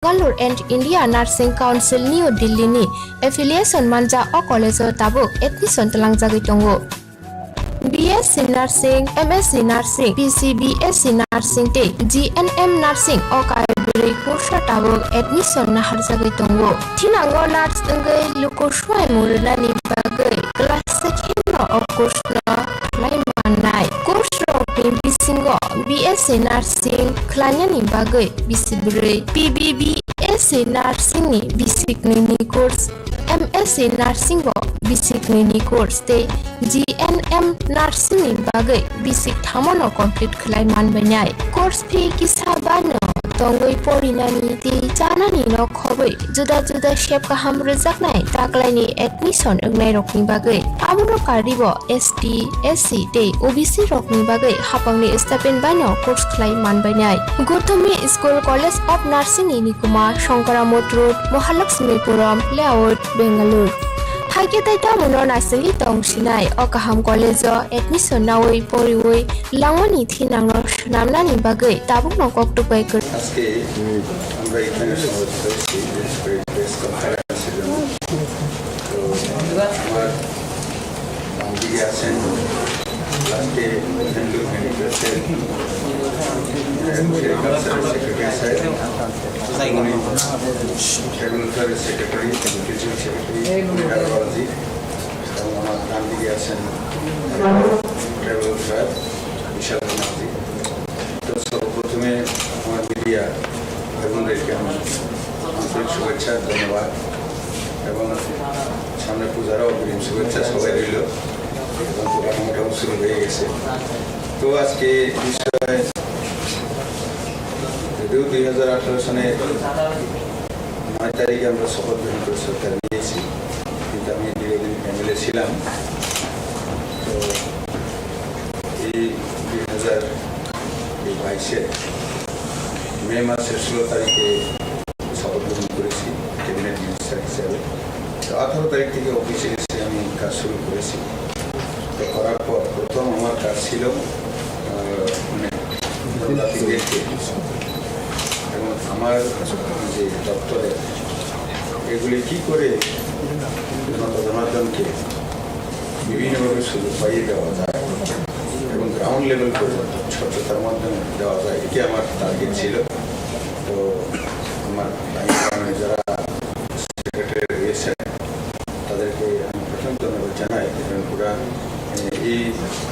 Bangalore and India Nursing Council New Delhi ni affiliation manja o college tabo admission talangjagoi tongo. BSc Nursing, MSc Nursing, PCBSc Nursing te GNM Nursing o kaibri course tabo admission na harjagoi tongo. Thinango nurse ngai luko swai murna ni bagai class second o course na lai manai. Course ro bisingo BSc Nursing klanya ni bagai bisibri PBBSc Nursing ni basic ni course MSc Nursing bo basic ni course te GNM Nursing ni bagai basic thamono complete khlai man banyai course fee kisabano tongoi porinani ti janani no khobai juda shape ka hamre jaknai taklai ni admission agnai rokni bagai abuno karibo ST SC te OBC rokni bagai hapangni stipend bano course khlai man banyai Gautami School College of Nursing ni Kuma Shankaramot Road Mahalakshmipuram Layout Bangalore Haike taita mono nasengi tong sinai o kaham college admission nawoi poriwoi langmani thinangno namnani bagai tabuk no koktu pai kar aske আমরা এখানে সমাবেত হয়েছি press কনফারেন্সের জন্য তো আমার দিকে আছেন আজকে হিন্দু প্রেসের সেক্রেটারি সেক্রেটারি সেক্রেটারি এবং আমার ডান দিকে আছেন ট্রাভেল স্যার বিশাল মাঝি তো সর্বপ্রথমে আমার মিডিয়া বন্ধুদেরকে আমার আন্তরিক শুভেচ্ছা ধন্যবাদ এবং সামনে পূজারও অগ্রিম শুভেচ্ছা সবাই রইল এবং প্রোগ্রামটাও শুরু হয়ে গেছে তো আজকে বিষয় যদিও 2018 সনের 9 তারিখে আমরা শপথ গ্রহণ করে সরকার নিয়েছি কিন্তু আমি দীর্ঘদিন এমএলএ ছিলাম তো এই 2022 মে মাসের 16 তারিখে শপথ গ্রহণ করেছি ক্যাবিনেট মিনিস্টার হিসেবে তো 18 তারিখ থেকে অফিসে এসে আমি কাজ শুরু করেছি তো করার পর প্রথম আমার কাজ ছিল এবং আমার যে দপ্তরে এগুলি কি করে জনগণকে বিভিন্নভাবে সুযোগ পাইয়ে দেওয়া যায় এবং গ্রাউন্ড লেভেল পর্যন্ত স্বচ্ছতার মাধ্যমে দেওয়া যায় এটি আমার টার্গেট ছিল তো আমার যারা সেক্রেটারি রয়েছেন তাদেরকে আমি প্রথম ধন্যবাদ জানাই কারণ ওরা এই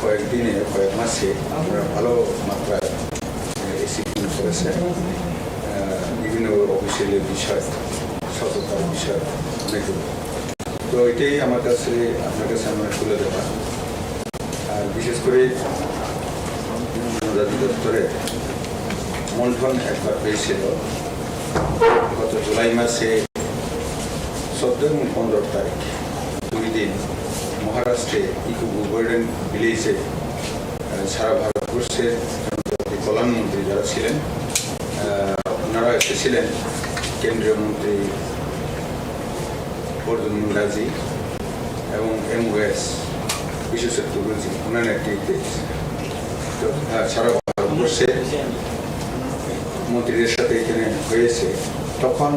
কয়েকদিনে কয়েক মাসে আমরা ভালো মাত্রায় এক্সিকিউট করেছে বিভিন্ন অফিসিয়ালের বিষয় সততার বিষয় অনেকগুলো তো এটাই আমার কাছে আপনার কাছে আমরা তুলে দেওয়া আর বিশেষ করে জনজাতি দপ্তরে মন্থন একবার পেয়েছিল গত জুলাই মাসে 14 এবং 15 তারিখ 2 দিন মহারাষ্ট্রে ইকো গোল্ডেন ভিলেজে সারা ভারতবর্ষের জনজাতি কল্যাণ মন্ত্রী যারা ছিলেন ওনারা এসেছিলেন কেন্দ্রীয় মন্ত্রী অর্জুন মুন্ডাজি এবং MOS বিশেষজ্ঞ বলছি ওনার নেতৃত্বে তো সারা ভারতবর্ষে মন্ত্রীদের সাথে এখানে হয়েছে তখন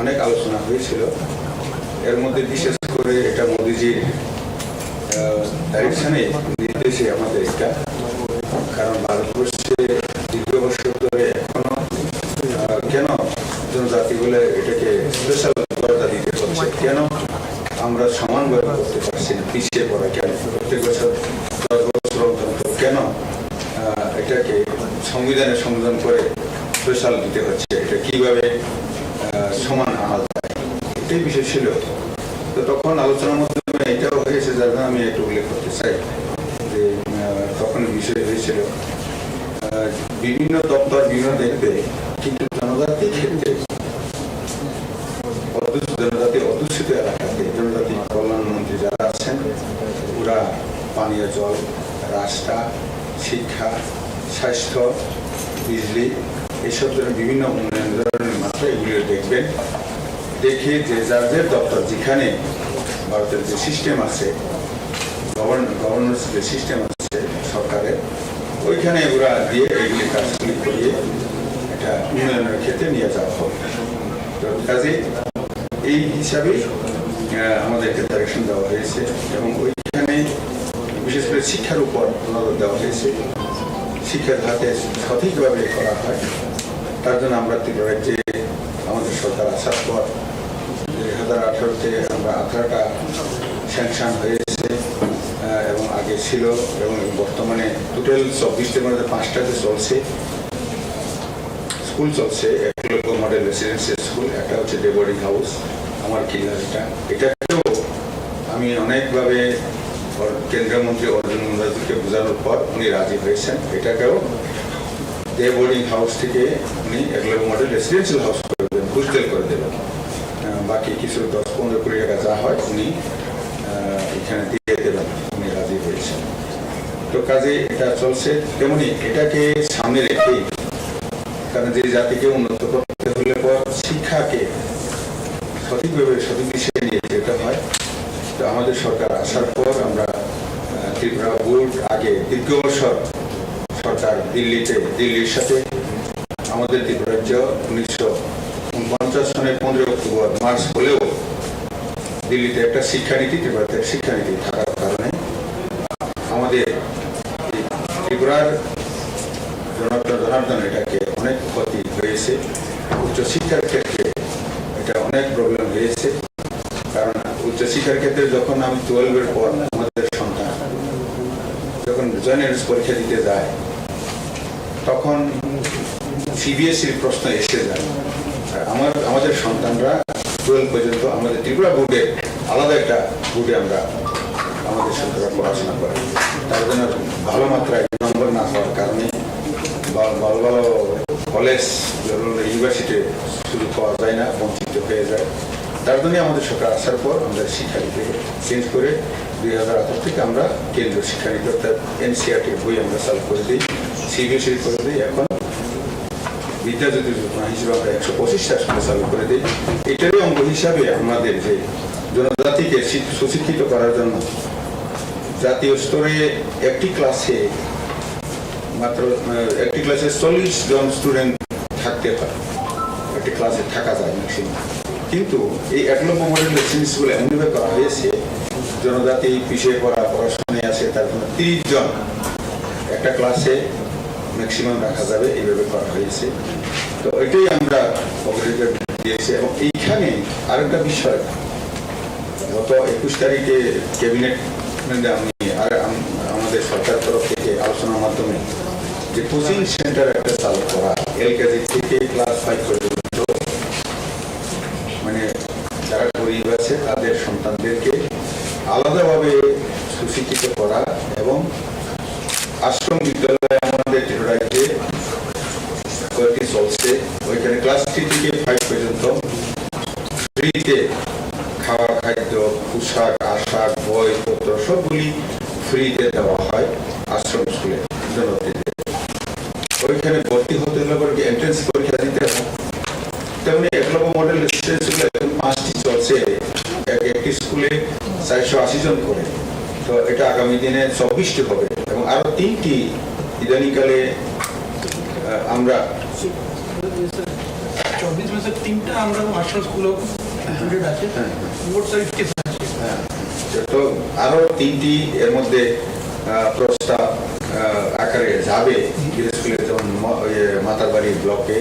অনেক আলোচনা হয়েছিল এর মধ্যে বিশেষ করে এটা মোদিজির ডাইরেকশনে নির্দেশে আমাদের এটা কারণ ভারতবর্ষে দীর্ঘ বছর ধরে এখনো কেন জনজাতি বলে এটাকে স্পেশাল দরজা দিতে হচ্ছে কেন আমরা সমানভাবে করতে পারছি না পিছিয়ে পড়া কেন প্রত্যেক বছর 10 বছর অন্তর কেন এটাকে সংবিধানে সংযোজন করে স্পেশাল দিতে হচ্ছে এটা কিভাবে সমান আনা যায় এটাই বিষয় ছিল তো তখন আলোচনার মাধ্যমে এটাও হয়েছে যার জন্য আমি একটু উল্লেখ করতে চাই যে তখন বিষয় হয়েছিল বিভিন্ন দপ্তর বিভিন্ন দেখবে কিন্তু জনজাতির ক্ষেত্রে জনজাতি অধ্যুষিত এলাকাতে জনজাতি কল্যাণ মন্ত্রী যারা আছেন ওরা পানীয় জল রাস্তা শিক্ষা স্বাস্থ্য বিজলি এইসব ধরনের বিভিন্ন উন্নয়ন ধরনের মাত্রা এগুলিও দেখবেন দেখে যে যাদের দপ্তর যেখানে ভারতের যে সিস্টেম আছে গভর্নেন্স যে সিস্টেম আছে সরকারের ওইখানে ওরা দিয়ে এগুলি কাজগুলি করিয়ে এটা উন্নয়নের ক্ষেত্রে নিয়ে যাওয়া হবে কাজে এই হিসাবে আমাদেরকে ডাইরেকশন দেওয়া হয়েছে এবং ওইখানে বিশেষ করে শিক্ষার উপর নজর দেওয়া হয়েছে। শিক্ষার হাতে সঠিকভাবে করা হয়, তার জন্য আমরা ত্রিপুরা রাজ্যে আমাদের সরকার আসার পর 2018-তে আমরা 18টা স্যাংশন হয়েছে এবং আগে ছিল এবং বর্তমানে টোটাল 24টির মধ্যে 5টাতে চলছে, স্কুল চলছে। একলব্য মডেল রেসিডেন্সিয়াল স্কুল, একটা হচ্ছে ডে বোর্ডিং হাউস আমার কিল্লার। এটাকেও আমি অনেকভাবে কেন্দ্রীয় মন্ত্রী অর্জুন মুন্ডাকে বোঝানোর পর উনি রাজি হয়েছেন। এটাকেও ডে বোর্ডিং হাউস থেকে উনি একলব্য মডেল রেসিডেন্সিয়াল হাউস করে দেবেন, হোস্টেল করে দেবেন। বাকি কিছু 10-15 কোটি টাকা যা হয় উনি এখানে দিয়ে দেবেন, উনি রাজি হয়েছেন। তো কাজে এটা চলছে। তেমনি এটাকে সামনে রেখেই, কারণ যে জাতিকে উন্নত করতে হলে পর শিক্ষাকে সঠিকভাবে সঠিক দিশায় নিয়ে যেতে হয়। তো আমাদের সরকার আসার পর আমরা ত্রিপুরা বোর্ড আগে দীর্ঘ বছর সরকার দিল্লির সাথে আমাদের ত্রিপুরা রাজ্য 1949 সনের 15 অক্টোবর মার্চ হলেও দিল্লিতে একটা শিক্ষানীতি, ত্রিপুরাতে শিক্ষানীতি থাকার কারণে আমাদের ত্রিপুরার জনার্দন এটাকে অনেক ক্ষতি হয়েছে। উচ্চশিক্ষার ক্ষেত্রে এটা অনেক প্রবলেম হয়েছে, কারণ উচ্চশিক্ষার ক্ষেত্রে যখন আমি 12-এর পর আমাদের সন্তান যখন জয়েন্ট পরীক্ষা দিতে যায় তখন সিবিএসইর প্রশ্ন এসে যায়। আমাদের সন্তানরা 12 পর্যন্ত আমাদের ত্রিপুরা বোর্ডে আলাদা একটা বোর্ডে আমরা আমাদের সন্তানরা পড়াশোনা করে, তার জন্য ভালো মাত্রায় নম্বর না হওয়ার কারণে ভালো ভালো কলেজ ইউনিভার্সিটি সুযোগ পাওয়া যায় না, বঞ্চিত হয়ে যায়। তার জন্য আমাদের সরকার আসার পর আমরা শিক্ষানীতিকে চেঞ্জ করে 2018 থেকে আমরা কেন্দ্রীয় শিক্ষানীতি অর্থাৎ এনসিআরটির বই আমরা চালু করে দিই, সিবিএসই করে দিই। এখন বিদ্যাজ্যোতি যোজনা হিসেবে আমরা 125টা স্কুলে চালু করে দিই। এটারই অঙ্গ হিসাবে আমাদের যে জনজাতিকে সুশিক্ষিত করার জন্য জাতীয় স্তরে একটি ক্লাসে 40 জন স্টুডেন্ট থাকতে পারে, একটি ক্লাসে থাকা যায় ম্যাক্সিমাম। কিন্তু এই একলব্য মডেল রেসিডেন্সিয়াল স্কুল এমনভাবে করা হয়েছে, জনজাতি পিছিয়ে পড়া পড়াশোনায় আছে, তার জন্য 30 জন একটা ক্লাসে ম্যাক্সিমাম রাখা যাবে, এইভাবে করা হয়েছে। তো এটাই আমরা অগ্রাধিকার দিয়েছি। এবং এইখানে আরেকটা বিষয়, গত 21 তারিখে ক্যাবিনেট আমাদের সরকার তরফ থেকে আলোচনার মাধ্যমে যে কোচিং সেন্টার একটা চালু করা, এলকেজি থেকে ক্লাস 5 পর্যন্ত, মানে যারা গরিব আছে তাদের সন্তানদেরকে আলাদাভাবে সুশিক্ষিত করা এবং আশ্রম বিদ্যালয় আমাদের রাজ্যে কয়েকটি চলছে, ওইখানে ক্লাস 3 থেকে 5 পর্যন্ত ফ্রিতে খাওয়া, খাদ্য, পোশাক, আশাক, বইপত্র সবগুলি ফ্রিতে দেওয়া হয় আশ্রম স্কুলে জনজাতিদের। ওইখানে ভর্তি হতে হলে পরে এন্ট্রেন্স পরীক্ষা দিতে হয়। তেমনি একলব্য মডেল রেসিডেন্সিয়াল এখন 5টি চলছে, একটি স্কুলে 480 জন করে। তো এটা আগামী দিনে 24টি হবে এবং আরো 3টি ইদানিংকালে আমরা 24 में से 3টা আমরা মাস্টার স্কুল আছে, মোট 60টি আছে। তো আরো 3টি এর মধ্যে প্রস্তাব আকারে যাবে স্কুলে, যেমন মাতারবাড়ি ব্লকে,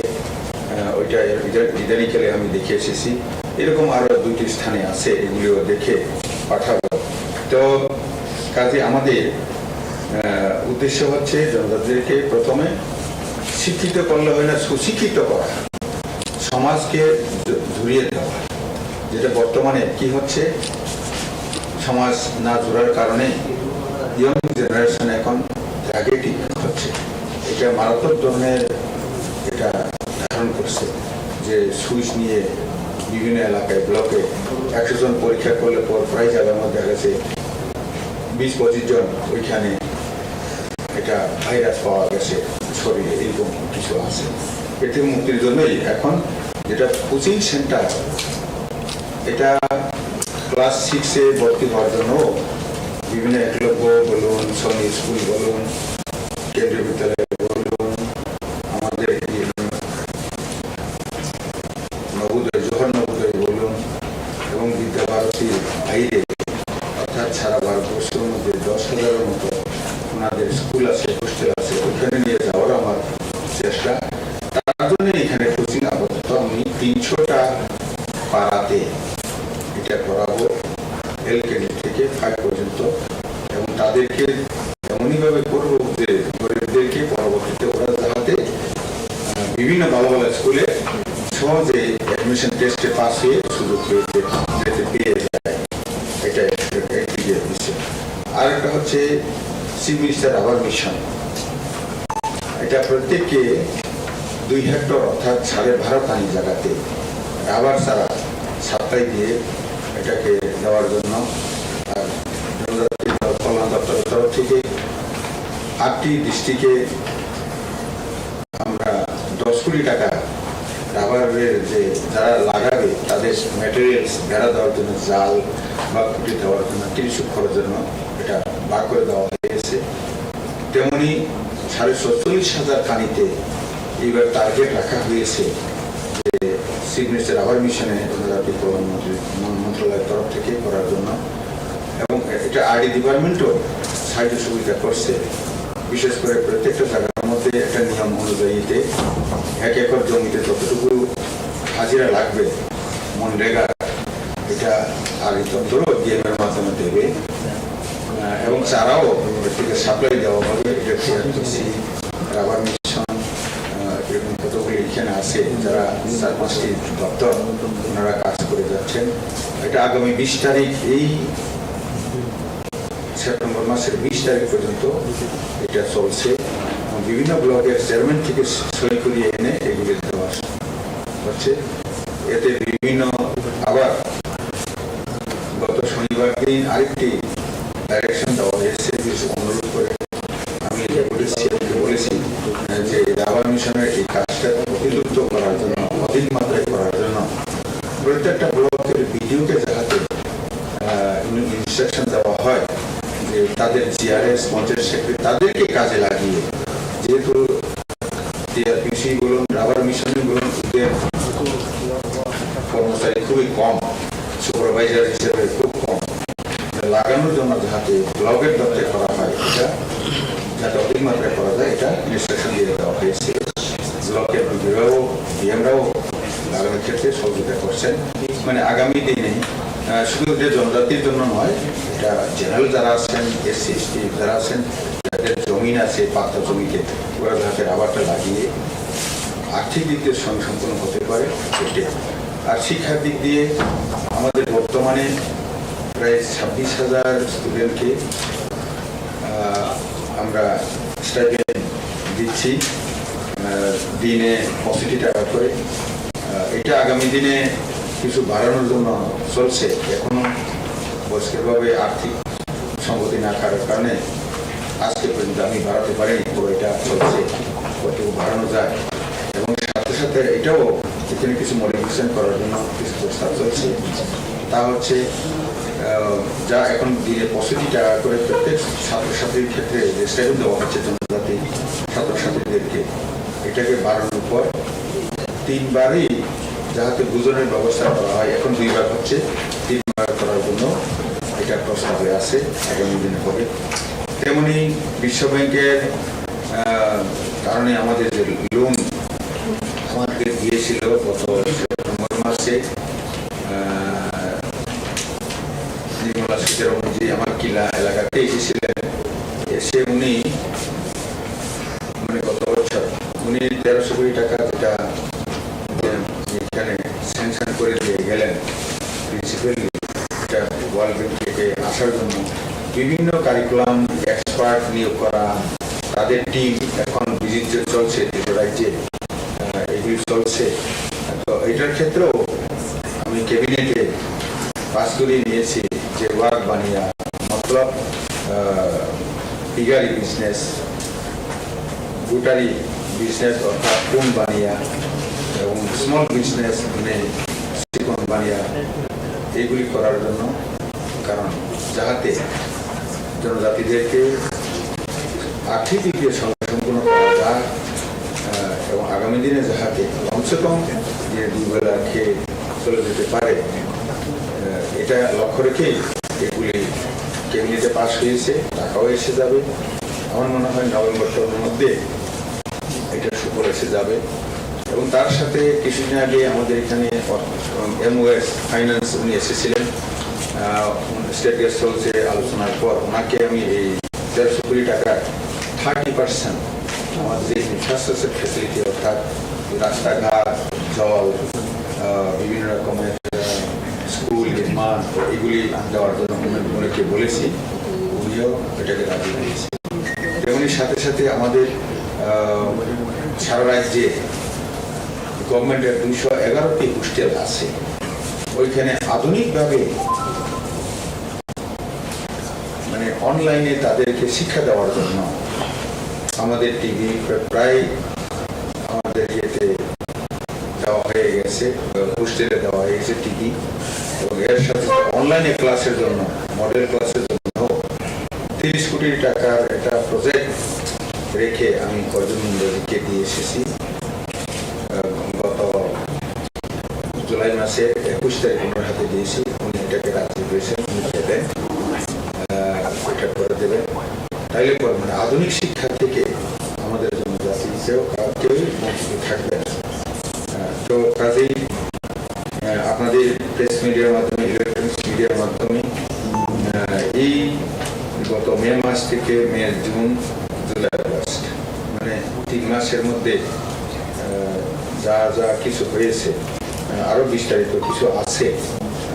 ওইটা ইদানিংকালে আমি দেখে এসেছি। এরকম আরো 2টি স্থানে আছে, এগুলিও দেখে পাঠাবো। তো কাজে আমাদের উদ্দেশ্য হচ্ছে জনজাতিদেরকে প্রথমে শিক্ষিত করলে হয় না, সুশিক্ষিত করা, সমাজকে জুড়িয়ে দেওয়া। যেটা বর্তমানে কি হচ্ছে, সমাজ না জোড়ার কারণে ইয়ং জেনারেশন এখন ট্র্যাজেডিক হচ্ছে। এটা মারাত্মক ধরনের এটা ধারণ করছে, যে সুইচ নিয়ে বিভিন্ন এলাকায় ব্লকে 100 জন পরীক্ষা করলে পর প্রায় জায়গার মধ্যে দেখা গেছে 20-25 জন ওইখানে এটা ভাইরাস পাওয়া গেছে শরীরে, এরকম কিছু আছে। এতে মুক্তির জন্যই এখন যেটা কোচিং সেন্টার, এটা ক্লাস 6-এ ভর্তি হওয়ার জন্য বিভিন্ন একলব্য বলুন, সনি স্কুল বলুন, কেন্দ্রীয় বিদ্যালয় বলুন, আমাদের নবোদয় 300টা পাড়াতে এটা করাবো, LKG থেকে 5 পর্যন্ত, এবং তাদেরকে এমনইভাবে করবো যে গরিবদেরকে পরবর্তীতে ওরা যাতে বিভিন্ন ভালো ভালো স্কুলে সহজে অ্যাডমিশন টেস্টে পাস হয়ে সুযোগ পেয়ে যায়। এটা একদিকে বিষয়। আর একটা হচ্ছে চিফ মিনিস্টার আবার মিশন। এটা প্রত্যেককে 2 হেক্টর অর্থাৎ 12.5 টানি জায়গাতে রাবার ছাড়া সাপ্লাই দিয়ে এটাকে দেওয়ার জন্য আর জনজাতি কল্যাণ দপ্তরের তরফ থেকে 8টি ডিস্ট্রিক্টে আমরা 10 কোটি টাকা রাবারের যে যারা লাগাবে তাদের ম্যাটেরিয়ালস বেড়া দেওয়ার জন্য, জাল বা খুঁটি দেওয়ার জন্য, টিস্যু খরচের জন্য এটা বার করে দেওয়া হয়েছে। তেমনি 47,500 কানিতে এইবার টার্গেট রাখা হয়েছে যে চিফ মিনিস্টার আবার মিশনে জনজাতি কল্যাণ মন্ত্রণালয়ের তরফ থেকে করার জন্য, এবং এটা আইডি ডিপার্টমেন্টও সাহায্য সুবিধা করছে। বিশেষ করে প্রত্যেকটা জায়গার মধ্যে একটা নিয়ম অনুযায়ীতে 1 একর জমিতে যতটুকু হাজিরা লাগবে মনরেগা, এটা আইডি দপ্তর ডিএমের মাধ্যমে দেবে, এবং চারাও থেকে সাপ্লাই দেওয়া হবে। এটা শেয়ার করছি। রাবার মিশন এরকম কতগুলি এখানে আছে যারা 4-5টি দপ্তর ওনারা কাজ করে যাচ্ছেন। এটা আগামী 20 তারিখ, এই সেপ্টেম্বর মাসের 20 তারিখ পর্যন্ত এটা চলছে। বিভিন্ন ব্লকের চেয়ারম্যান থেকে সই করিয়ে এনে এগুলি দেওয়া হচ্ছে। এতে বিভিন্ন আবার গত শনিবার দিন আরেকটি ডাইরেকশন দেওয়া হয়েছে, অনুরোধ করে আমি বলেছি যে রাবার মিশনের এই কাজটা অতিরিক্ত করার জন্য, অধিক মাত্রায় করার জন্য প্রত্যেকটা ব্লকের বিডিওকে যাতে ইনস্ট্রাকশন দেওয়া হয় যে তাদের জিআরএস পঞ্চায়েত সেক্রেটারি তাদেরকে কাজে লাগিয়ে, যেহেতু টিআরপিসি বলুন, রাবার মিশনে বলুন, এদের কর্মচারী খুবই কম, সুপারভাইজার হিসেবে খুব কম, লাগানোর জন্য যাতে ব্লকের দপ্তরে করা হয়, এটা যাতে অধিক মাত্রায় করা যায় এটা ইনস্ট্রাকশন দিয়ে দেওয়া হয়েছে। ব্লকের বিডিওরাও ডিএমরাও লাগানোর ক্ষেত্রে সহযোগিতা করছেন। মানে আগামী দিনে শুধু যে জনজাতির জন্য নয়, এটা জেনারেল যারা আছেন, SC ST যারা আছেন, যাদের জমিন আছে পাতা জমিতে, ওরা যাতে রাবারটা লাগিয়ে আর্থিক দিক দিয়ে সম্পূর্ণ হতে পারে এটা। আর শিক্ষার দিক দিয়ে আমাদের বর্তমানে প্রায় 26,000 স্টুডেন্টকে আমরা স্টাইপেন্ড দিচ্ছি দিনে 85 টাকা করে। এটা আগামী দিনে কিছু বাড়ানোর জন্য চলছে। এখনো পরিষ্কারভাবে আর্থিক সংগতি না থাকার কারণে আজকে পর্যন্ত আমি বাড়াতে পারিনি, তো এটা চলছে, কতটুকু বাড়ানো যায়। এবং সাথে সাথে এটাও এখানে কিছু মডিফিকেশন করার জন্য কিছু প্রস্তাব চলছে। তা হচ্ছে যা এখন দিনে 85 টাকা করে প্রত্যেক ছাত্রছাত্রীর ক্ষেত্রে যে স্টাইপেন্ড দেওয়া হচ্ছে জনজাতি ছাত্রছাত্রীদেরকে, এটাকে বাড়ানোর পর 3 বারই যাতে দুজনের ব্যবস্থা করা হয়। এখন 2 বার হচ্ছে, 3 বার করার জন্য এটা প্রস্তাবে আছে, আগামী দিনে হবে। তেমনি বিশ্ব ব্যাংকের কারণে আমাদের যে লোন আমাদের দিয়েছিল গত সেপ্টেম্বর মাসে, নির্মলা সীতারমণজি আমার কিলা এলাকাতে এসেছিলেন। এসে উনি মানে গত বছর উনি 1300 কোটি টাকা যেটা এখানে স্যাংশন করে দিয়ে গেলেন প্রিন্সিপালি, এটা ওয়ার্ল্ড ব্যাংক থেকে আসার জন্য বিভিন্ন কারিকুলাম এক্সপার্ট নিয়োগ করা, তাদের টিম এখন ভিজিট চলছে রাজ্যে, এগুলি চলছে। তো এটার ক্ষেত্রেও আমি ক্যাবিনেটে পাস করে নিয়েছি যে ওয়ার্ক বানিয়া মতলব পিগারি বিজনেস, গুটারি বিজনেস অর্থাৎ কোন বানিয়া এবং স্মল বিজনেস মানে চিকন বানিয়া, এইগুলি করার জন্য। কারণ যাহাতে জনজাতিদেরকে আর্থিক দিক দিয়ে সম্পূর্ণ করা যায় এবং আগামী দিনে যাহাতে কমসে কম যে 2 বেলা খেয়ে চলে যেতে পারে, এটা লক্ষ্য রেখেই এগুলি ক্যাবিনেটে পাস হয়েছে, টাকাও এসে যাবে। আমার মনে হয় নভেম্বরের মধ্যে এটা সুফল এসে যাবে এবং তার সাথে কিছুদিন আগে আমাদের এখানে এমওএস ফাইন্যান্স উনি এসেছিলেন স্টেট গেস্ট হাউসে আলোচনার পর ওনাকে আমি এই 150 কোটি টাকার 30% আমাদের যে ইনফ্রাস্ট্রাকচার ফেসিলিটি অর্থাৎ রাস্তাঘাট জল বিভিন্ন রকমের স্কুল নির্মাণ এগুলি দেওয়ার জন্য উনাকে বলেছি, উনিও এটাকে রাজি হয়েছে। তেমনি সাথে সাথে আমাদের সারা রাজ্যে গভর্নমেন্টের 211টি হোস্টেল আছে, ওইখানে আধুনিকভাবে মানে অনলাইনে তাদেরকে শিক্ষা দেওয়ার জন্য আমাদের টিভি প্রায় আমাদের ইয়েতে দেওয়া হয়ে গেছে, হোস্টেলে দেওয়া হয়ে গেছে টিভি, এবং এর সাথে অনলাইনে ক্লাসের জন্য মডেল ক্লাসের জন্য 30 কোটি টাকার একটা প্রজেক্ট রেখে আমি কয়েকজন মন্ডলীকে দিয়ে এসেছি। গত জুলাই মাসে 21 তারিখ ওনার হাতে দিয়েছি, উনি এটাকে রাজি হয়েছেন, উনি দেবেন, এটা করে দেবেন। তাইলে মানে আধুনিক শিক্ষা থেকে আমাদের জনজাতি কেউই বঞ্চিত থাকবে না। তো কাজেই আপনাদের প্রেস মিডিয়ার মাধ্যমে, ইলেকট্রনিক্স মিডিয়ার মাধ্যমে এই গত মে মাস থেকে মে, জুন, জুলাই, আগস্ট মানে 3 মাসের মধ্যে যা যা কিছু হয়েছে, আরো বিস্তারিত কিছু আছে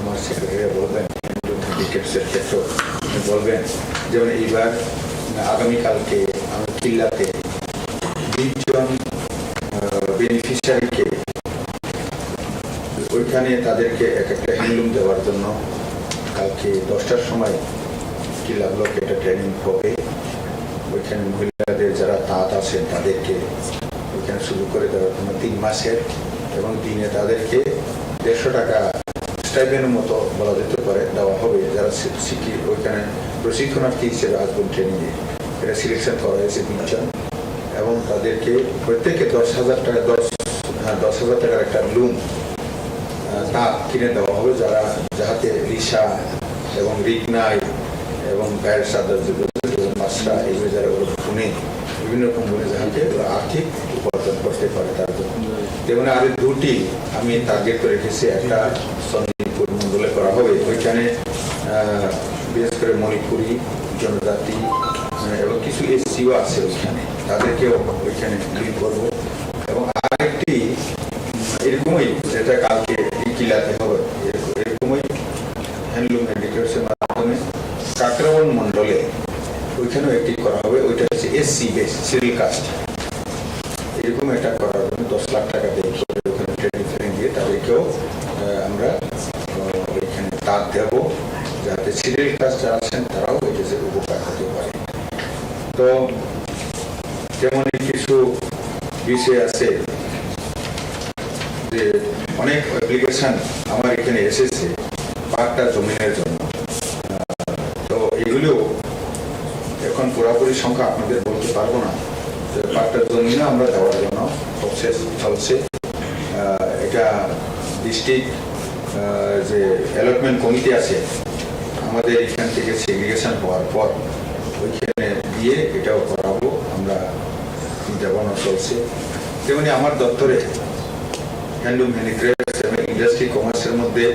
আমার সেক্রেটারি বলবেন, হ্যান্ডিক্যাপসের ক্ষেত্রেও বলবেন। যেমন এইবার আগামীকালকে আমি কিল্লাতে 20 জন বেনিফিশিয়ারিকে ওইখানে তাদেরকে এক একটা হ্যান্ডলুম দেওয়ার জন্য কালকে 10টার সময় কিল্লা ব্লকে একটা ট্রেনিং হবে। ওইখানে মহিলাদের যারা তাঁত আছেন তাদেরকে ওইখানে শুরু করে দেওয়ার জন্য 3 মাসের, এবং দিনে তাদেরকে 150 টাকা স্টাইপেন্ডের মতো বলা যেতে পারে দেওয়া হবে, যারা ওইখানে প্রশিক্ষণার্থী হিসেবে আসবেন ট্রেনিংয়ে। এটা সিলেকশন করা হয়েছে 20 জন, এবং তাদেরকে প্রত্যেকে 10,000 টাকা 10,000 টাকার একটা লুম তাঁত কিনে দেওয়া হবে, যাহাতে রিসা এবং রিকনাই এবং গায়ের সাদার মাছরা এগুলো যারা ওরা বুনে বিভিন্ন রকম বুনে যাহাতে ওরা আর্থিক উপার্জন করতে পারে তার জন্য। তেমন আরো 2টি আমি টার্গেট করে রেখেছি, একটা সন্নিপুর মন্ডলে করা হবে, ওইখানে বিশেষ করে মণিপুরি জনজাতি এবং কিছু এসসিও আছে ওইখানে, তাদেরকেও ওইখানে ডিল করবো। এবং আরেকটি এরকমই যেটা কালকে কিলাতে হবে, এরকমই হ্যান্ডলুম হ্যান্ডিক্রাফটসের মাধ্যমে কাকরাবন মন্ডলে ওইখানেও একটি করা হবে, ওইটা হচ্ছে এসসি বেস সিরিয়াল কাস্ট, এরকম একটা করার জন্য 10 লাখ টাকা দিয়ে ওখানে ট্রেনিং দিয়ে তাদেরকেও আমরা ওইখানে তাঁত দেব, যাতে সিরিয়াল কাস্ট যারা আছেন তারাও এটা যে উপকার হতে পারে। তো যেমন কিছু বিষয় আছে যে অনেক অ্যাপ্লিকেশন আমার এখানে এসেছে পাট্টা জমিনের জন্য, তো এগুলো এখন পুরোপুরি সংখ্যা আপনাদের বলতে পারবো না। পাট্টা জমিনে আমরা দেওয়ার জন্য প্রসেস চলছে। এটা ডিস্ট্রিক্ট যে অ্যালটমেন্ট কমিটি আছে আমাদের এখান থেকে সেগ্রিগেশন হওয়ার পর ওইখানে দিয়ে এটাও করাবো, আমরা দেওয়ানো চলছে। তেমনি আমার দপ্তরে হ্যান্ডলুম হ্যান্ডিক্রাফটস এবং ইন্ডাস্ট্রি কমার্সের মধ্যে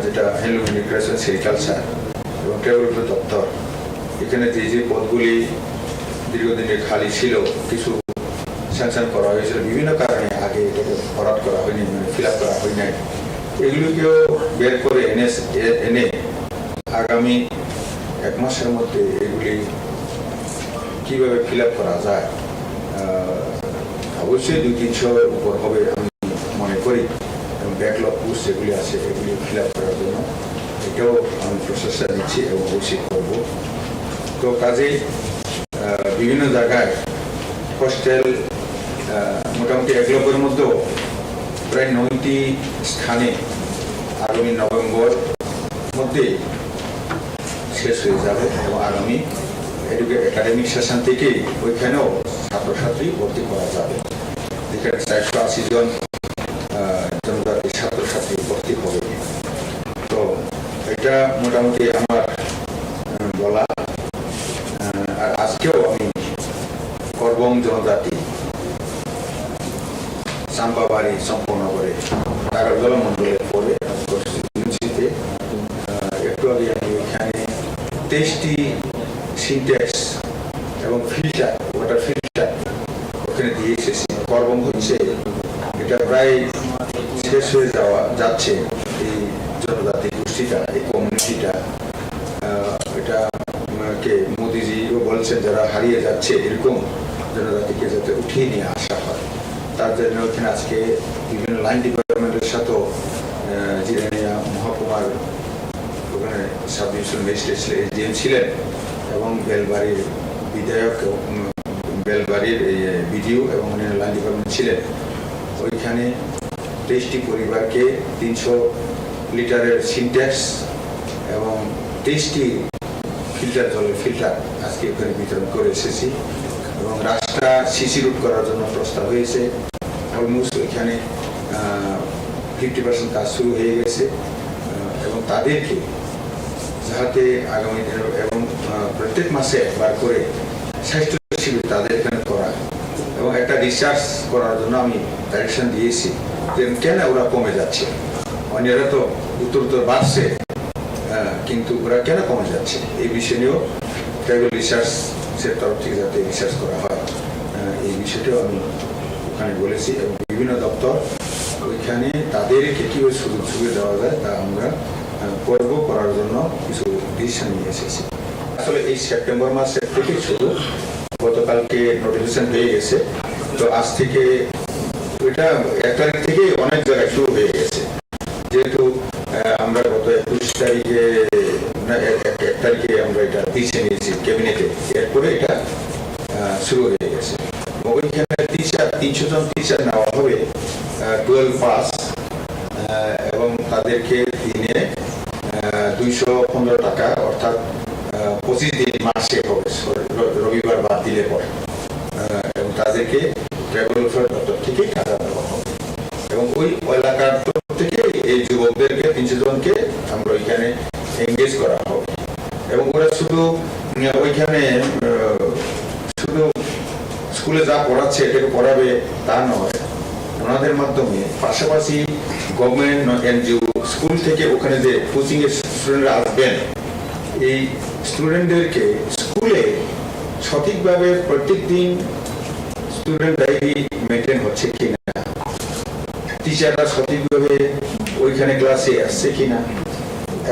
যেটা হ্যান্ডলুম হ্যান্ডিক্রাফটস এবং সেরিকালচার এবং ট্রাভেল দপ্তর, এখানে যে পদগুলি দীর্ঘদিনের খালি ছিল কিছু স্যাংশন করা হয়েছিল বিভিন্ন কারণে, আগে এটাকে ভরাট করা হয়নি, মানে ফিল আপ করা হয় নাই, এগুলিকেও বের করে এনে আগামী 1 মাসের মধ্যে এগুলি কিভাবে ফিল আপ করা যায়, অবশ্যই 200-300 উপর হবে আমি মনে করি, এবং ব্যাকলগ পোস্ট যেগুলি আছে এগুলি ফিল আপ করার জন্য এটাও আমি প্রচেষ্টা দিচ্ছি এবং অবশ্যই করব। তো কাজেই বিভিন্ন জায়গায় হোস্টেল মোটামুটি 1 লক্ষের মধ্যেও প্রায় 9টি স্থানে আগামী নভেম্বর মধ্যে শেষ হয়ে যাবে, এবং আগামী একাডেমিক সেশন থেকে ওইখানেও ছাত্রছাত্রী ভর্তি করা যাবে, যেখানে 480 জন জনজাতির ছাত্রছাত্রী ভর্তি হবে। তো এটা মোটামুটি আমার বলা। আর আজকেও আমি করবং জনজাতি কার্যালয় মন্ডলের পরে ইউনিভার্সিটিতে একটু আগে আমি এখানে 23টি সিনট্যাক্স এবং ফিল্টার, ওয়াটার ফিল্টার ওখানে দিয়ে এসেছি। কর্ম হচ্ছে এটা প্রায় শেষ হয়ে যাচ্ছে। এই জনজাতি গোষ্ঠীটা, এই কমিউনিটিটা, এটা কে মোদিজিও বলছেন যারা হারিয়ে যাচ্ছে এরকম জনজাতিকে যাতে উঠিয়ে নিয়ে আসা হয়, তার জন্য ওখানে আজকে বিভিন্ন লাইন ডিপার্টমেন্টের সাথেও জিরানিয়া মহকুমার ওখানে সাব ডিভিশনাল ম্যাজিস্ট্রেট এসডিএম ছিলেন এবং বেলবাড়ির বিধায়ক, বেলবাড়ির বিডিও এবং অন্যান্য লাইন ডিপার্টমেন্ট ছিলেন। ওইখানে 23টি পরিবারকে 300 লিটারের সিনট্যাক্স এবং 23টি জলের ফিল্টার আজকে ওখানে বিতরণ করে এসেছি। এবং রাস্তা সিসি রুট করার জন্য প্রস্তাব হয়েছে। অলমোস্ট ওইখানে 50% কাজ শুরু হয়ে গেছে এবং তাদেরকে যাতে আগামী দিনে এবং প্রত্যেক মাসে একবার করে স্বাস্থ্য শিবির তাদের এখানে করা এবং একটা রিসার্চ করার জন্য আমি ডাইরেকশন দিয়েছি যে কেন ওরা কমে যাচ্ছে। অন্যরা তো উত্তর বাড়ছে, কিন্তু ওরা কেন কমে যাচ্ছে এই বিষয় নিয়েও ট্রাইবাল রিসার্চের তরফ থেকে যাতে রিসার্চ করা হয়, এই বিষয়টাও আমি ওখানে বলেছি। এবং বিভিন্ন দপ্তর ওইখানে তাদেরকে কীভাবে সুযোগ সুবিধা দেওয়া যায় তা আমরা করার জন্য কিছু ডিসিশন নিয়ে এসেছি। আসলে এই সেপ্টেম্বর মাসের থেকে শুরু, গতকালকে নোটিফিকেশন হয়ে গেছে, তো আজ থেকে এটা 1 তারিখ থেকে অনেক জায়গায় শুরু হয়ে গেছে। যেহেতু আমরা গত 21 তারিখে 1 তারিখে আমরা এটা দিচ্ছে নিয়েছি ক্যাবিনেটে, এরপরে এটা শুরু হয়ে গেছে। ওইখানে 300 জন টিচার নেওয়া হবে 12 পাস, এবং তাদেরকে দিনে 215 টাকা, অর্থাৎ 25 দিন মাসে হবে, রবিবার বাদ দিলে পরে, এবং তাদেরকে ট্রাইবাল ওয়েলফেয়ার দপ্তর থেকে টাকা দেওয়া হবে। এবং ওই এলাকার তরফ থেকে এই যুবকদেরকে 300 জনকে আমরা ওইখানে এনগেজ করা হবে। এবং ওরা শুধু ওইখানে শুধু স্কুলে যা পড়াচ্ছে এটাকে পড়াবে তা নয়, ওনাদের মাধ্যমে পাশাপাশি গভর্নমেন্ট এনজিও স্কুল থেকে ওখানে যে কোচিং এর স্টুডেন্টরা আসবেন, এই স্টুডেন্টদেরকে স্কুলে সঠিকভাবে প্রত্যেক দিন স্টুডেন্ট ডায়েরি মেনটেন হচ্ছে কিনা, টিচাররা সঠিকভাবে ওইখানে ক্লাসে আসছে কিনা,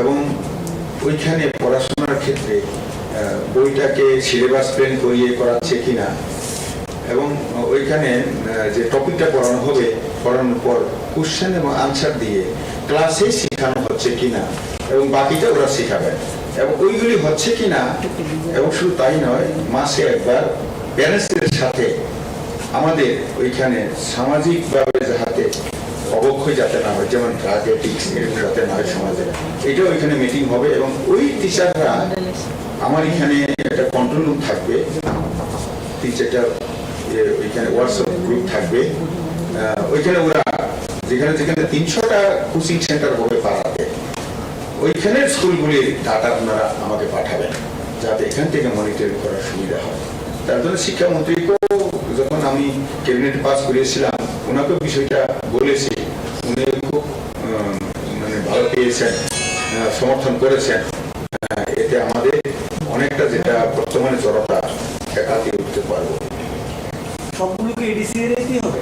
এবং ওইখানে পড়াশোনার ক্ষেত্রে বইটাকে সিলেবাস প্ল্যান করিয়ে করাচ্ছে কিনা, এবং ওইখানে যে টপিকটা পড়ানো হবে পড়ানোর পর কোশ্চেন এবং আনসার দিয়ে ক্লাসে শেখানো হচ্ছে কিনা, এবং বাকিটা ওরা শেখাবেন এবং ওইগুলি হচ্ছে কিনা। এবং শুধু তাই নয়, মাসে একবার প্যারেন্টসদের সাথে আমাদের ওইখানে সামাজিকভাবে যাতে অবক্ষয় যাতে না হয়, যেমন ড্রাগ এডিক্স এরকম যাতে না হয় সমাজে, এটাও ওইখানে মিটিং হবে। এবং ওই টিচাররা আমার এখানে একটা কন্ট্রোল রুম থাকবে, টিচারটা ওইখানে হোয়াটসঅ্যাপ গ্রুপ থাকবে, ওইখানে ওরা যেখানে যেখানে 300টা কোচিং সেন্টার হবে পাড়াতে, ওইখানে স্কুলগুলির ডাটা আপনারা আমাকে পাঠাবেন যাতে এখান থেকে মনিটরিং করার সুবিধা হয়। তার জন্য শিক্ষামন্ত্রীকেও যখন আমি ক্যাবিনেট পাস করিয়েছিলাম ওনাকেও বিষয়টা বলেছি, উনি খুব মানে ভালো পেয়েছেন, সমর্থন করেছেন। এতে আমাদের অনেকটা যেটা বর্তমানে জড়তা কাটিয়ে উঠতে পারবো। সবগুলোকে এডিসি এরিয়াতেই হবে?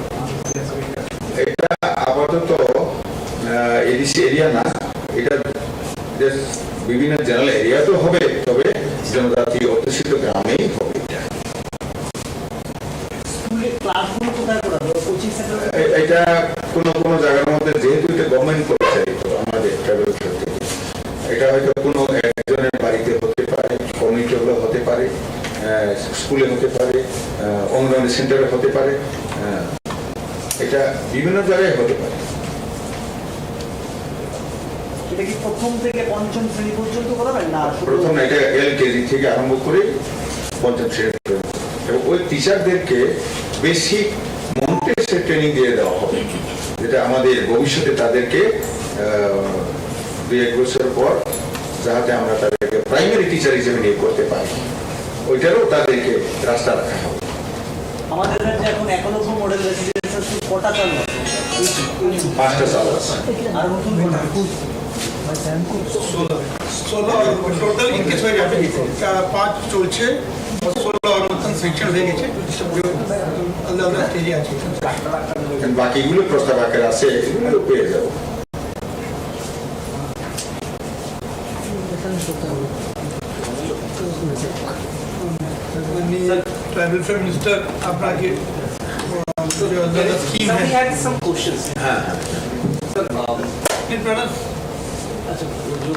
এটা আপাতত এডিসি এরিয়া না, এটা বিভিন্ন জেনারেল এরিয়াতেও হবে, তবে জনজাতি অধ্যুষিত গ্রামেই হবে। এটা কোন কোন জায়গার মধ্যে, যেহেতু এটা গভর্নমেন্ট পরিচালিত আমাদের ট্রাইবাল থেকে, এটা হয়তো কোনো একজনের বাড়িতে হতে পারে, কমিউনিটি হলে হতে পারে, স্কুলে হতে পারে, অঙ্গনওয়াড়ি সেন্টারে হতে পারে, এটা বিভিন্ন জায়গায় হতে পারে। এটা কি প্রথম থেকে পঞ্চম শ্রেণী পর্যন্ত করাবেন না? প্রথম না, এটা LKG থেকে আরম্ভ করে পঞ্চম শ্রেণী পর্যন্ত, এবং ওই টিচারদেরকে বেসিক মন্টেসের ট্রেনিং দিয়ে দেওয়া হবে, যেটা আমাদের ভবিষ্যতে তাদেরকে 2-1 বছর পর যাতে আমরা তাদেরকে প্রাইমারি টিচার হিসেবে নিয়োগ করতে পারি, ওইটারও তাদেরকে রাস্তা রাখা হবে। আমাদের রাজ্যে এখন 1 লক্ষ মডেল রেসিডেন্সিয়াল স্কুল কটা চালু আছে? 5টা চাল আছে। ষোলো টোটাল ইনকেস হয়ে যাবে, 5 চলছে, 16 আর মতন সেকশন হয়ে গেছে, আলাদা আলাদা স্টেজে আছে। বাকিগুলো প্রস্তাব আকারে আছে, এগুলো পেয়ে যাবো। ट्राइबल फेयर मिनिस्टर আপনাকে स्कीम Sir, है। we had some questions. হ্যাঁ Sir, इन प्रणव अच्छा, जो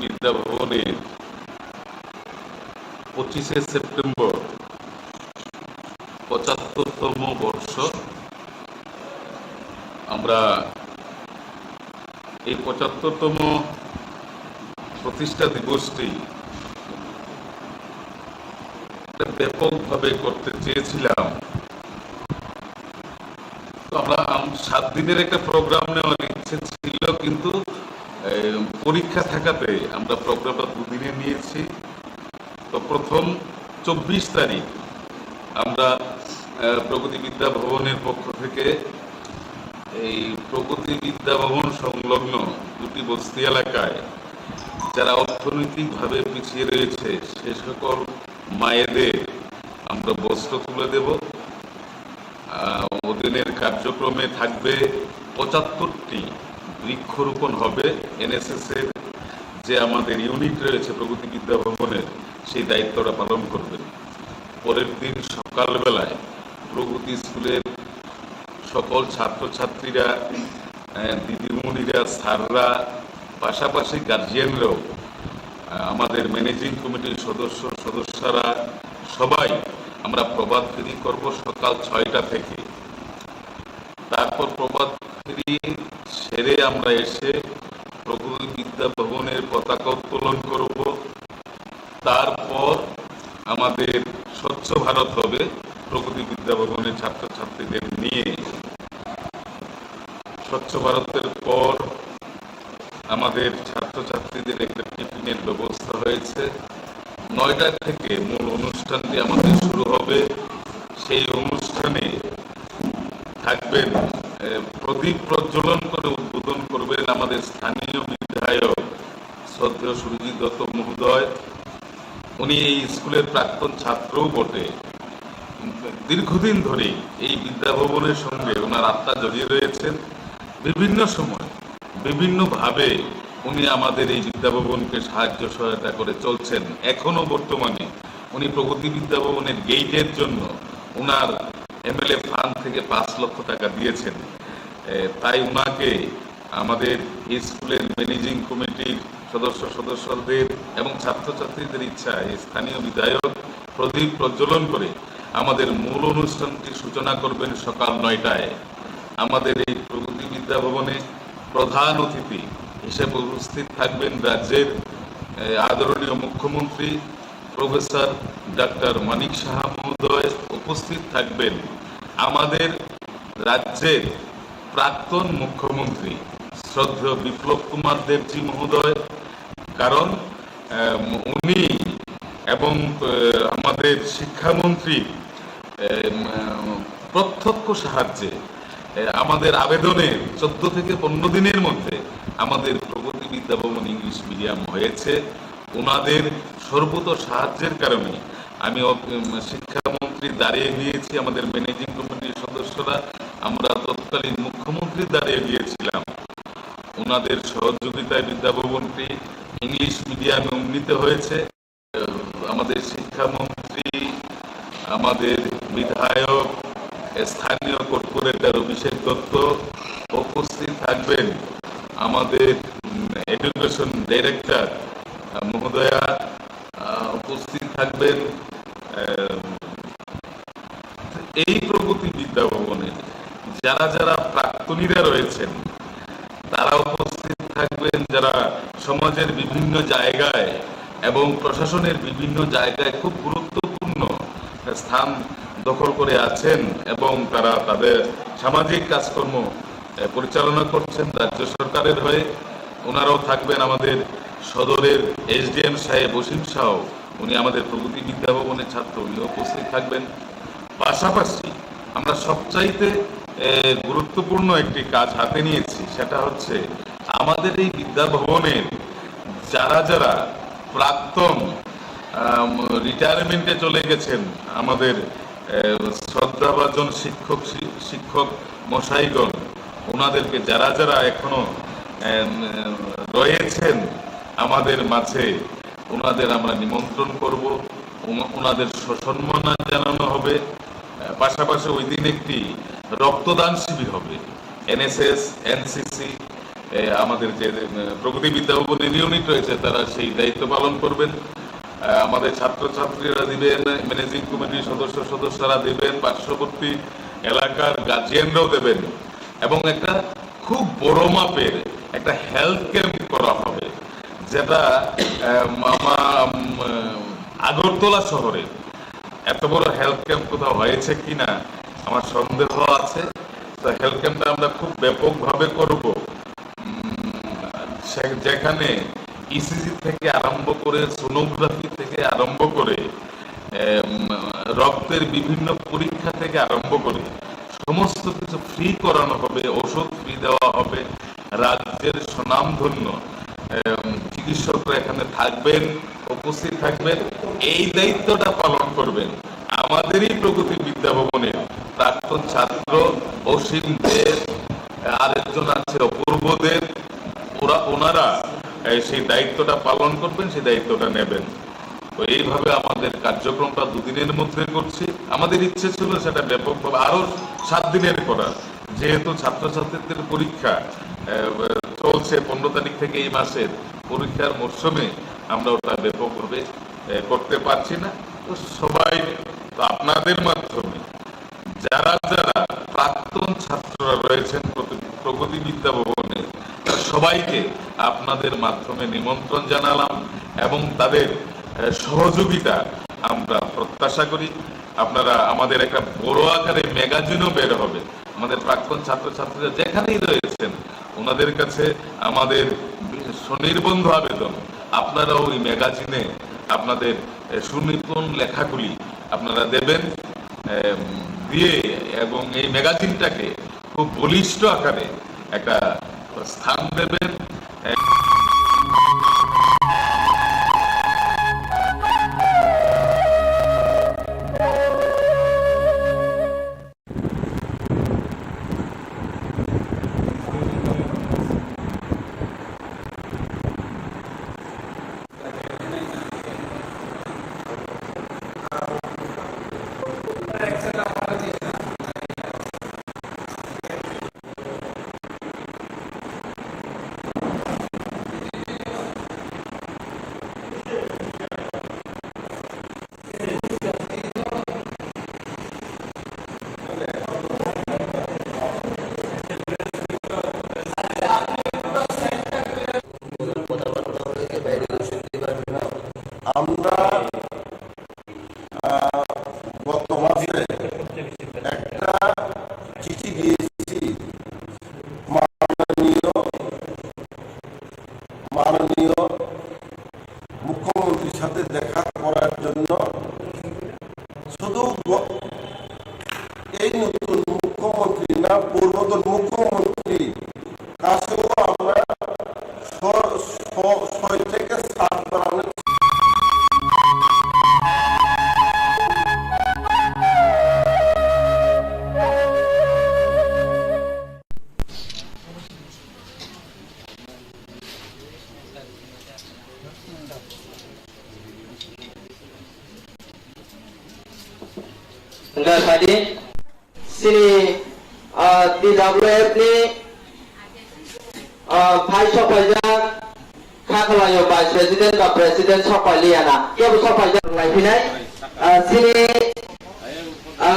বিদ্যা ভবনের 25শে সেপ্টেম্বর 75তম বর্ষ। আমরা এই 75তম প্রতিষ্ঠা দিবসটি ব্যাপকভাবে করতে চেয়েছিলাম। তো আমরা 7 দিনের একটা প্রোগ্রাম নেওয়ার ইচ্ছে ছিল, কিন্তু পরীক্ষা থাকাতে আমরা প্রোগ্রামটা 2 দিনে নিয়েছি। তো প্রথম 24 তারিখ আমরা প্রগতি বিদ্যা ভবনের পক্ষ থেকে এই প্রগতি বিদ্যা ভবন সংলগ্ন 2টি বস্তি এলাকায় যারা অর্থনৈতিকভাবে পিছিয়ে রয়েছে সে সকল মায়েদের আমরা বস্ত্র তুলে দেব। ওদিনের কার্যক্রমে থাকবে 75টি বৃক্ষরোপণ হবে। এনএসএস এর যে আমাদের ইউনিট রয়েছে প্রগতি বিদ্যা ভবনের, সেই দায়িত্বটা পালন করবেন। পরের দিন সকালবেলায় প্রগতি স্কুলের সকল ছাত্রছাত্রীরা, দিদিমণিরা, স্যাররা, পাশাপাশি গার্জিয়ানরাও, আমাদের ম্যানেজিং কমিটির সদস্যরা সবাই আমরা প্রভাত ফেরি করব সকাল 6টা থেকে। তারপর প্রভাত ফেরি সেরে আমরা এসে প্রগতি বিদ্যা ভবনের পতাকা উত্তোলন করব। তারপর আমাদের স্বচ্ছ ভারত হবে, প্রগতি বিদ্যা ভবনের ছাত্রছাত্রীদের নিয়ে স্বচ্ছ ভারতের পর আমাদের ছাত্রছাত্রীদের একটা টিফিনের ব্যবস্থা হয়েছে। 9টা থেকে মূল অনুষ্ঠানটি আমাদের শুরু হবে। সেই অনুষ্ঠানে থাকবেন, প্রদীপ প্রজ্বলন করে উদ্বোধন করবেন আমাদের স্থানীয় বিধায়ক শ্রদ্ধেয় সুরজিৎ দত্ত মহোদয়। উনি এই স্কুলের প্রাক্তন ছাত্রও বটে। দীর্ঘদিন ধরে এই বিদ্যাভবনের সঙ্গে ওনার আত্মা জড়িয়ে রয়েছেন। বিভিন্ন সময় বিভিন্নভাবে উনি আমাদের এই বিদ্যাভবনকে সাহায্য সহায়তা করে চলছেন। এখনো বর্তমানে উনি প্রগতি বিদ্যাভবনের গেইটের জন্য ওনার এমএলএ ফান্ড থেকে 5 লক্ষ টাকা দিয়েছেন। তাই উনাকে আমাদের এই স্কুলের ম্যানেজিং কমিটির সদস্যদের এবং ছাত্রছাত্রীদের ইচ্ছায় স্থানীয় বিধায়ক প্রদীপ প্রজ্বলন করে আমাদের মূল অনুষ্ঠানটি সূচনা করবেন সকাল 9টায়। আমাদের এই প্রগতি বিদ্যা ভবনে প্রধান অতিথি হিসেবে উপস্থিত থাকবেন রাজ্যের আদরণীয় মুখ্যমন্ত্রী প্রফেসর ডক্টর মানিক সাহা মহোদয়। উপস্থিত থাকবেন আমাদের রাজ্যের প্রাক্তন মুখ্যমন্ত্রী শ্রদ্ধেয় বিপ্লব কুমার দেবজি মহোদয়। কারণ উনি এবং আমাদের শিক্ষামন্ত্রী প্রত্যক্ষ সাহায্যে আমাদের আবেদনে 14 থেকে 15 দিনের মধ্যে আমাদের প্রগতি বিদ্যা ভবন ইংলিশ মিডিয়াম হয়েছে। ওনাদের সর্বত সাহায্যের কারণে আমি শিক্ষামন্ত্রী দাঁড়িয়ে গিয়েছি, আমাদের ম্যানেজিং কমিটির সদস্যরা, আমরা তৎকালীন মুখ্যমন্ত্রী দাঁড়িয়ে গিয়েছিলাম। ওনাদের সহযোগিতায় বিদ্যাভবনটি ইংলিশ মিডিয়ামে উন্নীত হয়েছে। আমাদের শিক্ষামন্ত্রী, আমাদের বিধায়ক, স্থানীয় কর্পোরেটর অভিষেক দত্ত উপস্থিত থাকবেন, আমাদের এডুকেশন ডাইরেক্টর মহোদয়া উপস্থিত থাকবেন। এই প্রগতি বিদ্যা ভবনে যারা যারা প্রাক্তনীরা রয়েছেন তারা উপস্থিত থাকবেন, যারা সমাজের বিভিন্ন জায়গায় এবং প্রশাসনের বিভিন্ন জায়গায় খুব গুরুত্বপূর্ণ স্থান দখল করে আছেন এবং তারা তাদের সামাজিক কাজকর্ম পরিচালনা করছেন রাজ্য সরকারের হয়ে। ওনারাও থাকবেন। আমাদের সদরের এসডিএম সাহেব অসীম শাহ, উনি আমাদের প্রগতি বিদ্যা ভবনের ছাত্র, উনি উপস্থিত থাকবেন। পাশাপাশি আমরা সবচাইতে গুরুত্বপূর্ণ একটি কাজ হাতে নিয়েছি, সেটা হচ্ছে আমাদের এই বিদ্যা ভবনের যারা যারা প্রাক্তন রিটায়ারমেন্টে চলে গেছেন, আমাদের শ্রদ্ধাভাজন শিক্ষক মশাইগণ, ওনাদেরকে যারা যারা এখনো রয়েছেন আমাদের মাঝে, ওনাদের আমরা নিমন্ত্রণ করব, ওনাদের সম্মাননা জানানো হবে। পাশাপাশি ওই দিন একটি রক্তদান শিবির হবে। এনএসএস, এনসিসি, আমাদের যে প্রগতি বিদ্যা ভবনের ইউনিট রয়েছে তারা সেই দায়িত্ব পালন করবেন। আমাদের ছাত্রছাত্রীরা দিবেন, ম্যানেজিং কমিটির সদস্যরা দিবেন, পার্শ্ববর্তী এলাকার গার্জিয়ানরাও দেবেন এবং একটা খুব বড় মাপের একটা হেলথ ক্যাম্প করা হবে, যেটা আগরতলা শহরে এত বড় হেলথ ক্যাম্প কোথাও হয়েছে কিনা আমার সন্দেহ আছে। তো হেলথ ক্যাম্পটা আমরা খুব ব্যাপকভাবে করব, যেখানে ইসিজি থেকে আরম্ভ করে, সোনোগ্রাফি থেকে আরম্ভ করে, রক্তের বিভিন্ন পরীক্ষা থেকে আরম্ভ করে সমস্ত কিছু ফ্রি করানো হবে, ওষুধ ফ্রি দেওয়া হবে। রাজ্যের স্বনামধন্য চিকিৎসকরা এখানে থাকবেন, উপস্থিত থাকবেন। এই দায়িত্বটা পালন করবেন আমাদেরই প্রগতি বিদ্যা ভবনের প্রাক্তন ছাত্র অসীম দেব, আরেকজন আছে অপূর্ব দেব। ওনারা সেই দায়িত্বটা পালন করবেন, সেই দায়িত্বটা নেবেন। তো এইভাবে আমাদের কার্যক্রমটা 2 দিনের মধ্যে করছি। আমাদের ইচ্ছে ছিল সেটা ব্যাপকভাবে আরো 7 দিনের করার, যেহেতু ছাত্রছাত্রীদের পরীক্ষা চলছে 15 তারিখ থেকে এই মাসের পরীক্ষার মরশুমে আমরা ওটা ব্যাপকভাবে করতে পারছি না। তো সবাই, তো আপনাদের মাধ্যমে যারা যারা প্রাক্তন ছাত্ররা রয়েছেন প্রগতি বিদ্যা ভবনে, সবাইকে আপনাদের মাধ্যমে নিমন্ত্রণ জানালাম এবং তাদের সহযোগিতা আমরা প্রত্যাশা করি। আপনারা আমাদের একটা বড় আকারে ম্যাগাজিনও বের হবে। আমাদের প্রাক্তন ছাত্রছাত্রীরা যেখানেই রয়েছেন ওনাদের কাছে আমাদের সুনির্বন্ধ আবেদন, আপনারাও ওই ম্যাগাজিনে আপনাদের সুনিপুণ লেখাগুলি আপনারা দেবেন, দিয়ে এবং এই ম্যাগাজিনটাকে খুব বলিষ্ঠ আকারে একটা স্থান দেবেন। আমরা গত মাসে একটা চিঠি দিয়েছি মাননীয় মুখ্যমন্ত্রীর সাথে দেখা করার জন্য। শুধু এই নতুন মুখ্যমন্ত্রী না, পূর্বতন মুখ্যমন্ত্রী কাছেও আমরা 6 থেকে 7 বার Enggak tadi sini di WF ni Vice President Kakalayo Vice President dan Presiden Sopaliana. Ia Sopaliana lagi pinai sini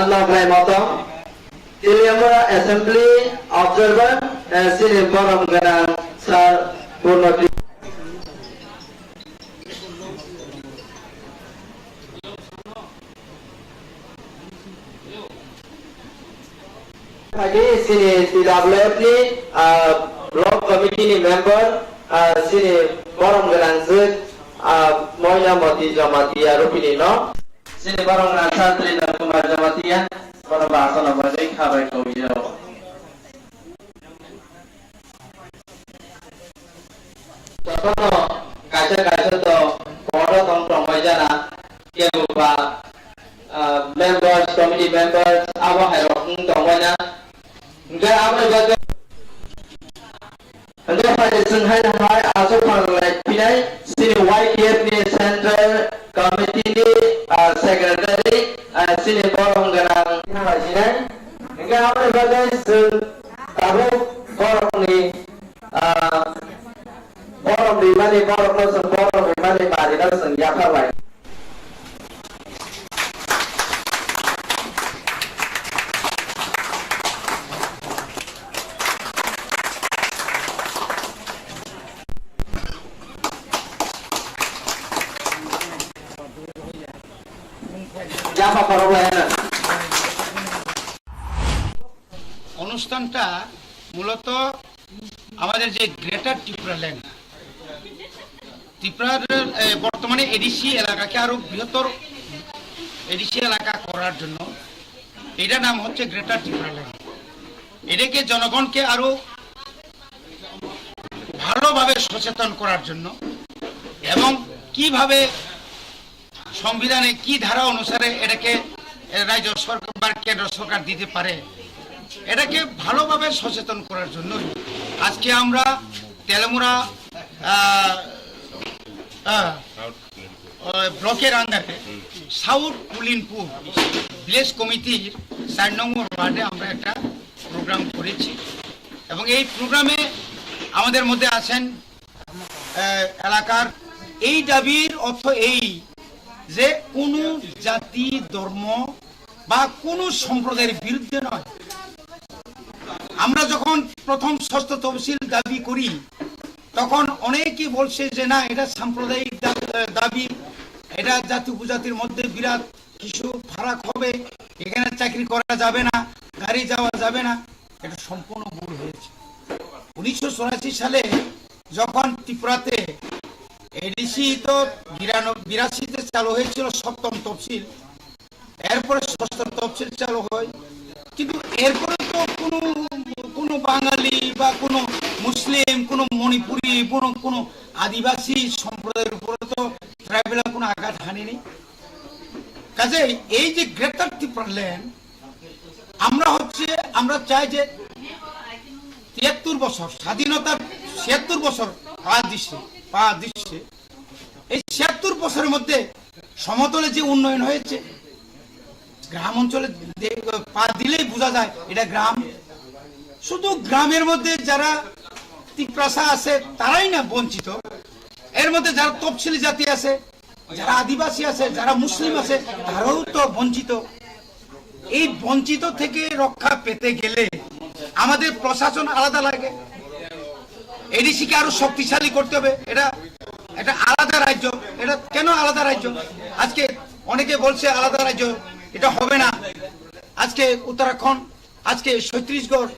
Nograi Motong Tiliamura Assembly Observer sini Borom Ganang Sar Purnagri. Tadi sini TWF ni blok komiti ni member sini Borom Ganang Moya Moti Jamatia Rupini no sini Borom Ganang Santri dan Kumar Jamatia Borom bahasa nama ni khabar kau jauh. Contoh kaca tu orang tong majana dia buka members, committee members, apa harap tongwanya, enggak apa juga, enggak pada senhai asal panggil pinai sini YKF ni Central Committee ni Secretary sini Borong Ganang sini, enggak apa juga tahu Borong ni Borong di mana Borong tu Borong di mana Madinah senjata lain. অনুষ্ঠানটা মূলত আমাদের যে greater Tripuraland ত্রিপুরার বর্তমানে ADC এলাকাকে আরো বৃহত্তর ADC এলাকা করার জন্য এটা নাম হচ্ছে গ্রেটার ত্রিপুরাল্যান্ড। এটাকে জনগণকে আরো ভালোভাবে সচেতন করার জন্য এবং কিভাবে সংবিধানে কি ধারা অনুসারে এটাকে রাজ্য সরকার বা কেন্দ্র সরকার দিতে পারে এটাকে ভালোভাবে সচেতন করার জন্য আজকে আমরা তেলেমুরা ব্লকের আন্ডারে সাউথ কুলিনপুর ভিলেজ কমিটির 4 নম্বর ওয়ার্ডে আমরা একটা প্রোগ্রাম করেছি এবং এই প্রোগ্রামে আমাদের মধ্যে আছেন এলাকার এই দাবির অর্থ এই যে কোনো জাতি ধর্ম বা কোনো সম্প্রদায়ের বিরুদ্ধে নয়। আমরা যখন প্রথম ষষ্ঠ তহসিল দাবি করি তখন অনেকেই বলছে যে না এটা সাম্প্রদায়িক দাবি, এটা জাতি উপজাতির মধ্যে বিরাট কিছু ফারাক হবে, এখানে চাকরি করা যাবে না, গাড়ি যাওয়া যাবে না, এটা সম্পূর্ণ ভুল হয়েছে। 1984 সালে যখন ত্রিপুরাতে এডিসি তো 82তে চালু হয়েছিল সপ্তম তফসিল, এরপরে ষষ্ঠ তফসিল চালু হয়, কিন্তু এরপরে তো কোনো বাঙালি বা কোনো মুসলিম, কোনো মণিপুরি, কোনো আদিবাসী সম্প্রদায়ের উপরে তো ট্রাইবেলের কোনো আঘাত হানিনি। কাজে এই যে গ্রেটার ত্রিপুরা ল্যান্ড, আমরা চাই যে 73 বছর স্বাধীনতার 76 বছর পা দিচ্ছে, এই 76 বছরের মধ্যে সমতলে যে উন্নয়ন হয়েছে, গ্রাম অঞ্চলে পা দিলেই বোঝা যায় এটা গ্রাম। শুধু গ্রামের মধ্যে যারা ত্রিপ্রাসা আছে তারাই না বঞ্চিত, এর মধ্যে যারা তফসিলি জাতি আছে, যারা আদিবাসী আছে, যারা মুসলিম আছে, তারাও তো বঞ্চিত। এই বঞ্চিত থেকে রক্ষা পেতে গেলে আমাদের প্রশাসন আলাদা লাগে, এডিসিকে আরো শক্তিশালী করতে হবে। এটা আলাদা রাজ্য, এটা কেন আলাদা রাজ্য? আজকে অনেকে বলছে আলাদা রাজ্য, এটা হবে না। আজকে উত্তরাখণ্ড, আজকে ছত্তিশগড়,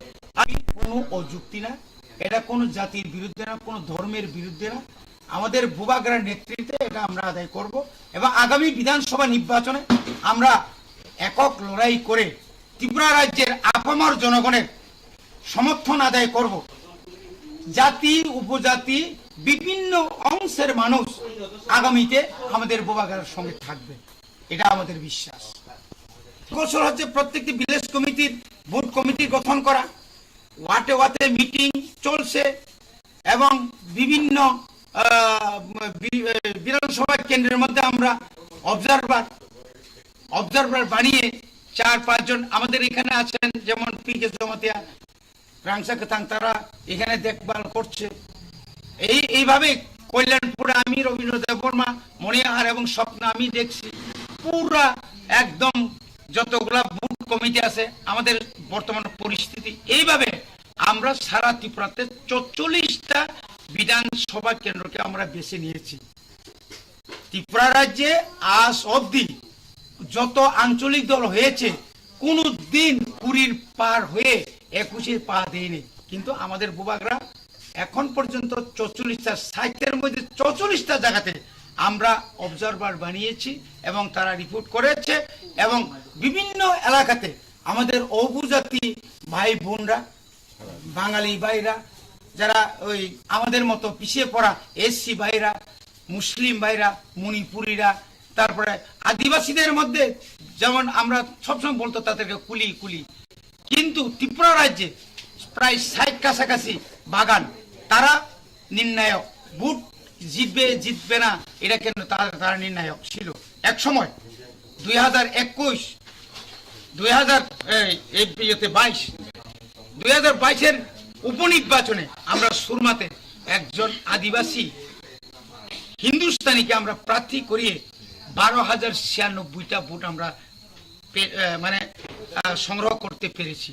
কোনো অযুক্তি না, এটা কোনো জাতির বিরুদ্ধে না, কোনো ধর্মের বিরুদ্ধে না। আমাদের বুবাগ্রার নেতৃত্বে এটা আমরা আদায় করব এবং আগামী বিধানসভা নির্বাচনে আমরা একক লড়াই করে ত্রিপুরা রাজ্যের আপামর জনগণের সমর্থন আদায় করব। জাতি উপজাতি বিভিন্ন অংশের মানুষ আগামীতে আমাদের বুবাগ্রার সঙ্গে থাকবে, এটা আমাদের বিশ্বাস। কৌশল হচ্ছে প্রত্যেকটি ভিলেজ কমিটির বুথ কমিটি গঠন করা, ওয়াটে ওয়াটে মিটিং চলছে এবং বিভিন্ন বিধানসভা কেন্দ্রের মধ্যে আমরা অবজারভার বানিয়ে 4-5 জন আমাদের এখানে আছেন, যেমন পিকে জমাতিয়া, রাংসা কাতাং, তারা এখানে দেখভাল করছে। এইভাবে কল্যাণপুরে আমি, রবীন্দ্র দেববর্মা, মণিহার এবং স্বপ্ন আমি দেখছি পুরা একদম যতগুলা বুথ কমিটি আছে আমাদের বর্তমান পরিস্থিতি। এইভাবে আমরা সারা ত্রিপুরাতে 44টা বিধানসভা কেন্দ্রকে আমরা বেছে নিয়েছি। ত্রিপুরা রাজ্যে আজ অবধি যত আঞ্চলিক দল হয়েছে কোনো দিন 20 পার হয়ে 21 পা দেয়নি, কিন্তু আমাদের বুবাগ্রা এখন পর্যন্ত 44টা, 60-এর মধ্যে 44টা জায়গাতে আমরা অবজারভার বানিয়েছি এবং তারা রিপোর্ট করেছে। এবং বিভিন্ন এলাকাতে আমাদের উপজাতি ভাই বোনরা, বাঙালি ভাইরা, যারা ওই আমাদের মতো পিছিয়ে পড়া এসসি ভাইরা, মুসলিম ভাইরা, মণিপুরীরা, তারপরে আদিবাসীদের মধ্যে যেমন আমরা সবসময় বলতো তাদেরকে কুলি, কিন্তু ত্রিপুরা রাজ্যে প্রায় 60 কাছাকাছি বাগান, তারা নির্ণায়ক। ভোট জিতবে না এটা কেন, তারা নির্ণায়ক ছিল এক সময়। 2022-এর উপনির্বাচনে আমরা সুরমাতে একজন আদিবাসী হিন্দুস্তানিকে আমরা প্রার্থী করিয়ে 12,096টা ভোট আমরা সংগ্রহ করতে পেরেছি।